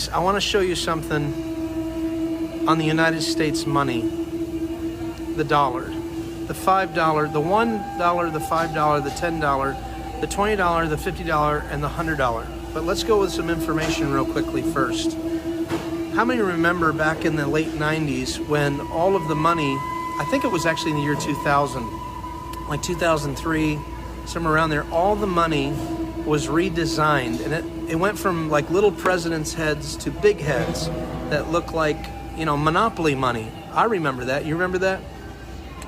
guys, I want to show you something on the United States money. The dollar, the $5, the $1, the $5, the $10, the $20, the $50, and the $100. But let's go with some information real quickly first. How many remember back in the late 90s when all of the money, I think it was actually in the year 2000, like 2003, somewhere around there, all the money was redesigned, and it went from like little president's heads to big heads that looked like, you know, Monopoly money. I remember that. You remember that?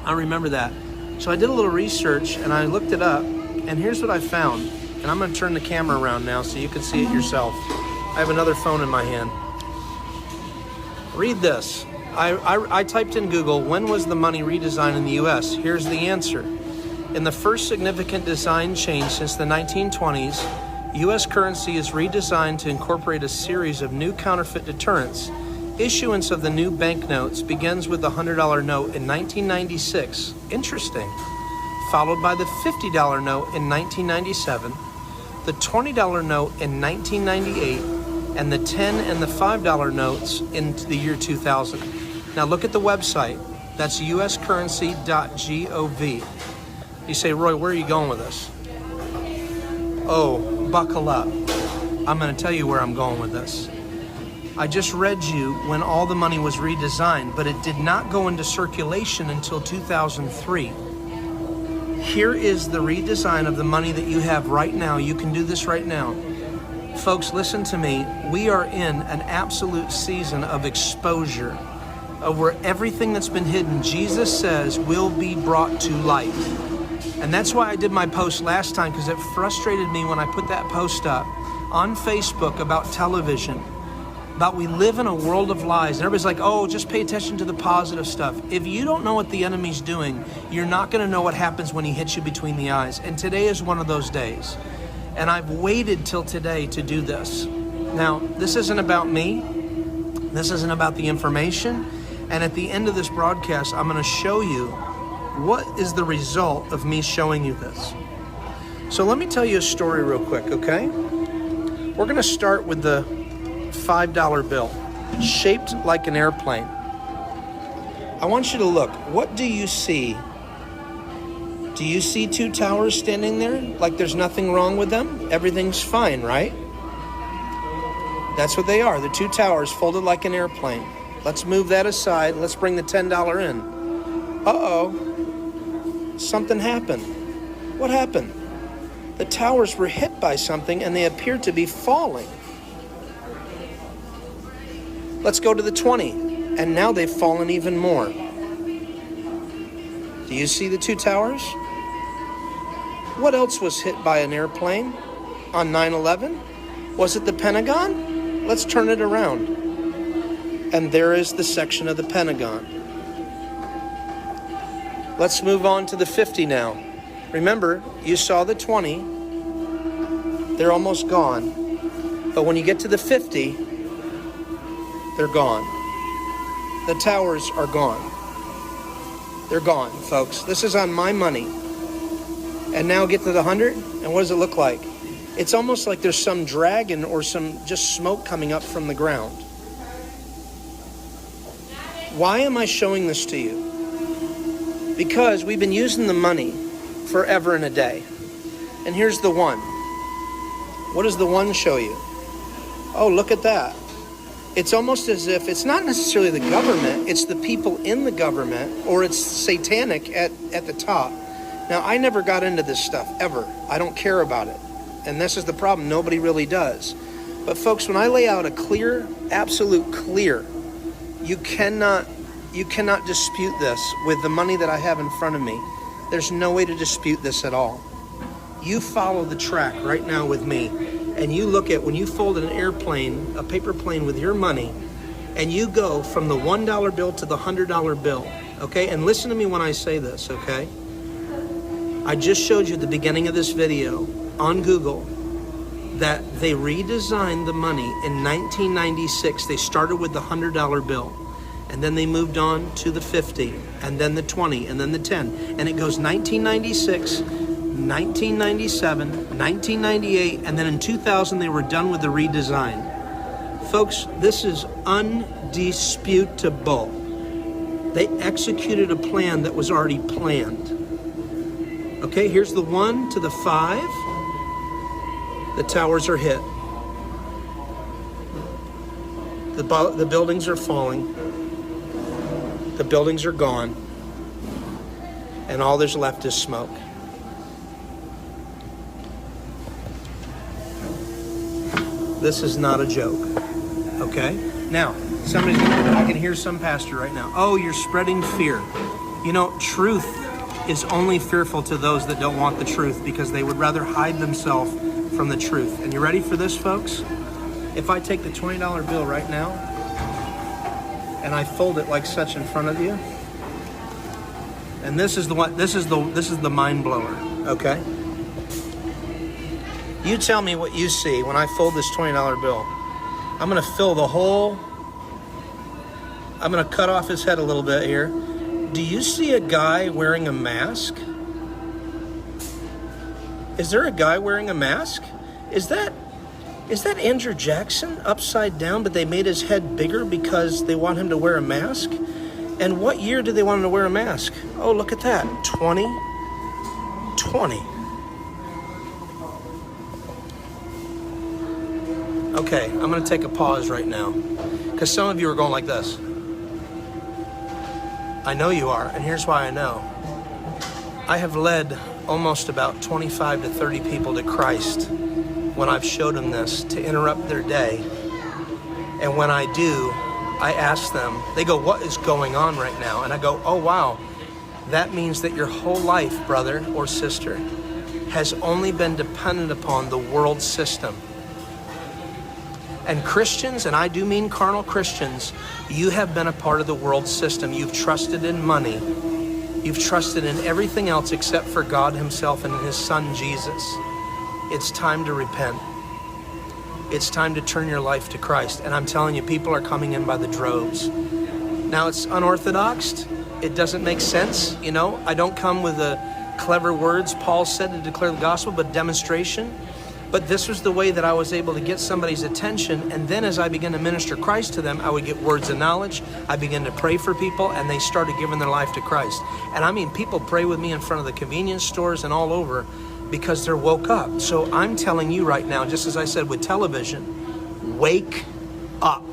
I remember that. So I did a little research and I looked it up, and here's what I found. And I'm going to turn the camera around now so you can see it yourself. I have another phone in my hand. Read this. I typed in Google, when was the money redesigned in the U.S.? Here's the answer. In the first significant design change since the 1920s, U.S. currency is redesigned to incorporate a series of new counterfeit deterrents. Issuance of the new banknotes begins with the $100 note in 1996. Interesting. Followed by the $50 note in 1997, the $20 note in 1998, and the $10 and the $5 notes in the year 2000. Now look at the website. That's uscurrency.gov. You say, Roy, where are you going with this? Oh, buckle up. I'm going to tell you where I'm going with this. I just read you when all the money was redesigned, but it did not go into circulation until 2003. Here is the redesign of the money that you have right now. You can do this right now. Folks, listen to me. We are in an absolute season of exposure of where everything that's been hidden, Jesus says, will be brought to light. And that's why I did my post last time, because it frustrated me when I put that post up on Facebook about television, about we live in a world of lies. And everybody's like, oh, just pay attention to the positive stuff. If you don't know what the enemy's doing, you're not going to know what happens when he hits you between the eyes. And today is one of those days. And I've waited till today to do this. Now, this isn't about me. This isn't about the information. And at the end of this broadcast, I'm going to show you what is the result of me showing you this. So let me tell you a story real quick, okay? We're going to start with the $5 bill, shaped like an airplane. I want you to look. What do you see? Do you see two towers standing there like there's nothing wrong with them? Everything's fine, right? That's what they are. The two towers folded like an airplane. Let's move that aside. Let's bring the $10 in. Uh-oh. Something happened. What happened? The towers were hit by something and they appeared to be falling. Let's go to the 20, and now they've fallen even more. Do you see the two towers? What else was hit by an airplane on 9/11? Was it the Pentagon? Let's turn it around. And there is the section of the Pentagon. Let's move on to the 50 now. Remember, you saw the 20. They're almost gone. But when you get to the 50, they're gone. The towers are gone. They're gone, folks. This is on my money. And now get to the 100, and what does it look like? It's almost like there's some dragon or some just smoke coming up from the ground. Why am I showing this to you? Because we've been using the money forever and a day. And here's the one. What does the one show you? Oh, look at that. It's almost as if it's not necessarily the government, it's the people in the government, or it's satanic at the top. Now, I never got into this stuff, ever. I don't care about it. And this is the problem. Nobody really does. But folks, when I lay out a clear, absolute clear, you cannot dispute this with the money that I have in front of me. There's no way to dispute this at all. You follow the track right now with me, and you look at when you fold an airplane, a paper plane with your money, and you go from the $1 bill to the $100 bill, okay? And listen to me when I say this, okay? I just showed you at the beginning of this video on Google that they redesigned the money in 1996. They started with the $100 bill, and then they moved on to the 50, and then the 20, and then the 10. And it goes 1996, 1997, 1998, and then in 2000 they were done with the redesign. Folks, this is undisputable. They executed a plan that was already planned. Okay, here's the 1 to the 5. The towers are hit. The buildings are falling. The buildings are gone. And all there's left is smoke. This is not a joke. Okay? Now, I can hear some pastor right now. Oh, you're spreading fear. You know, truth is only fearful to those that don't want the truth because they would rather hide themselves from the truth. And you ready for this, folks? If I take the $20 bill right now and I fold it like such in front of you, and this is the mind blower, okay? You tell me what you see when I fold this $20 bill. I'm gonna fill the whole, I'm gonna cut off his head a little bit here. Do you see a guy wearing a mask? Is there a guy wearing a mask? Is that Andrew Jackson upside down, but they made his head bigger because they want him to wear a mask? And what year did they want him to wear a mask? Oh, look at that, 2020. Okay, I'm gonna take a pause right now because some of you are going like this. I know you are, and here's why I know. I have led almost about 25 to 30 people to Christ when I've showed them this to interrupt their day. And when I do, I ask them, they go, what is going on right now? And I go, oh wow, that means that your whole life, brother or sister, has only been dependent upon the world system. And Christians, and I do mean carnal Christians, you have been a part of the world system. You've trusted in money. You've trusted in everything else except for God himself and his son, Jesus. It's time to repent. It's time to turn your life to Christ. And I'm telling you, people are coming in by the droves. Now, it's unorthodox. It doesn't make sense. You know, I don't come with the clever words Paul said to declare the gospel, but demonstration. But this was the way that I was able to get somebody's attention. And then as I began to minister Christ to them, I would get words of knowledge. I began to pray for people, and they started giving their life to Christ. And I mean, people pray with me in front of the convenience stores and all over because they're woke up. So I'm telling you right now, just as I said with television, wake up.